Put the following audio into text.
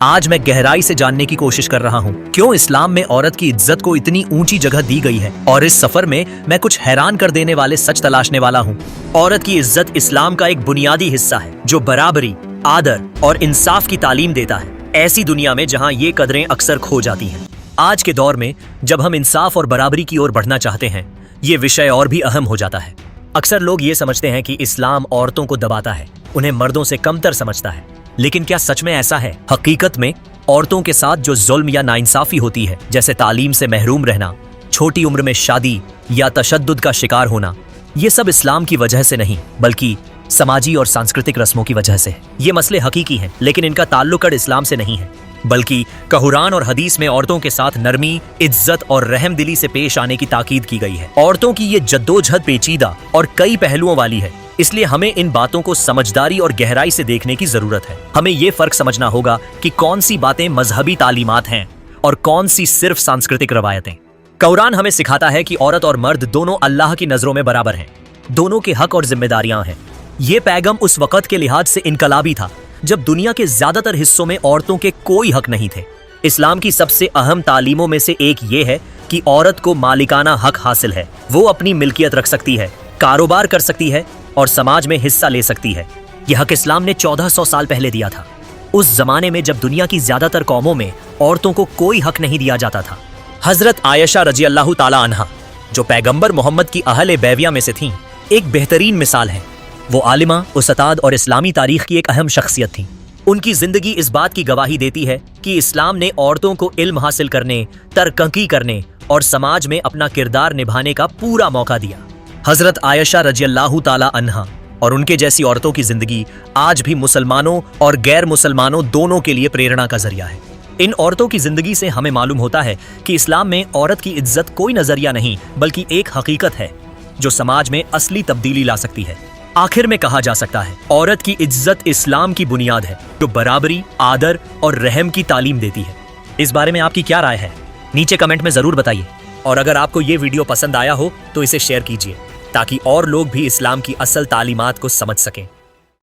आज मैं गहराई से जानने की कोशिश कर रहा हूँ क्यों इस्लाम में औरत की इज्जत को इतनी ऊंची जगह दी गई है, और इस सफर में मैं कुछ हैरान कर देने वाले सच तलाशने वाला हूँ। औरत की इज्जत इस्लाम का एक बुनियादी हिस्सा है जो बराबरी, आदर और इंसाफ की तालीम देता है, ऐसी दुनिया में जहाँ ये कदरें अक्सर खो जाती हैं। आज के दौर में जब हम इंसाफ और बराबरी की ओर बढ़ना चाहते हैं, ये विषय और भी अहम हो जाता है। अक्सर लोग ये समझते हैं कि इस्लाम औरतों को दबाता है, उन्हें मर्दों से कमतर समझता है, लेकिन क्या सच में ऐसा है? हकीकत में औरतों के साथ जो जुल्म या नाइंसाफी होती है, जैसे तालीम से महरूम रहना, छोटी उम्र में शादी या तशद्दुद का शिकार होना, ये सब इस्लाम की वजह से नहीं बल्कि समाजी और सांस्कृतिक रस्मों की वजह से है। ये मसले हकीकी हैं, लेकिन इनका ताल्लुक इस्लाम से नहीं है, बल्कि कुरान और हदीस में औरतों के साथ नरमी, इज्जत और रहमदिली से पेश आने की ताकीद की गई है। औरतों की ये जद्दोजहद पेचीदा और कई पहलुओं वाली है, इसलिए हमें इन बातों को समझदारी और गहराई से देखने की जरूरत है। हमें ये फर्क समझना होगा कि कौन सी बातें मजहबी तालीमात हैं और कौन सी सिर्फ सांस्कृतिक रवायतें। कुरान हमें सिखाता है कि औरत और मर्द दोनों अल्लाह की नजरों में बराबर हैं, दोनों के हक और जिम्मेदारियां हैं। ये पैगाम उस वक़्त के लिहाज से इनकलाबी था जब दुनिया के ज्यादातर हिस्सों में औरतों के कोई हक नहीं थे। इस्लाम की सबसे अहम तालीमों में से एक ये है कि औरत को मालिकाना हक हासिल है, वो अपनी मिल्कियत रख सकती है, कारोबार कर सकती है और समाज में हिस्सा ले सकती है। यह हक इस्लाम ने 1400 साल पहले दिया था, उस जमाने में जब दुनिया की ज्यादातर कौमों में औरतों को कोई हक नहीं दिया जाता था। हजरत आयशा रजी अल्लाह ताला अन्हा, जो पैगंबर मोहम्मद की अहले बैविया में से थीं, एक बेहतरीन मिसाल है। वो आलिमा, उस्ताद और इस्लामी तारीख की एक अहम शख्सियत थी। उनकी जिंदगी इस बात की गवाही देती है कि इस्लाम ने औरतों को इल्म हासिल करने, तरक्की करने और समाज में अपना किरदार निभाने का पूरा मौका दिया। हजरत आयशा रजी अल्लाह ताला अन्हा और उनके जैसी औरतों की जिंदगी आज भी मुसलमानों और गैर मुसलमानों दोनों के लिए प्रेरणा का जरिया है। इन औरतों की जिंदगी से हमें मालूम होता है कि इस्लाम में औरत की इज्जत कोई नजरिया नहीं बल्कि एक हकीकत है जो समाज में असली तब्दीली ला सकती है। आखिर में कहा जा सकता है, औरत की इज्जत इस्लाम की बुनियाद है जो बराबरी, आदर और रहम की तालीम देती है। इस बारे में आपकी क्या राय है? नीचे कमेंट में जरूर बताइए, और अगर आपको ये वीडियो पसंद आया हो तो इसे शेयर कीजिए ताकि और लोग भी इस्लाम की असल तालीमात को समझ सकें।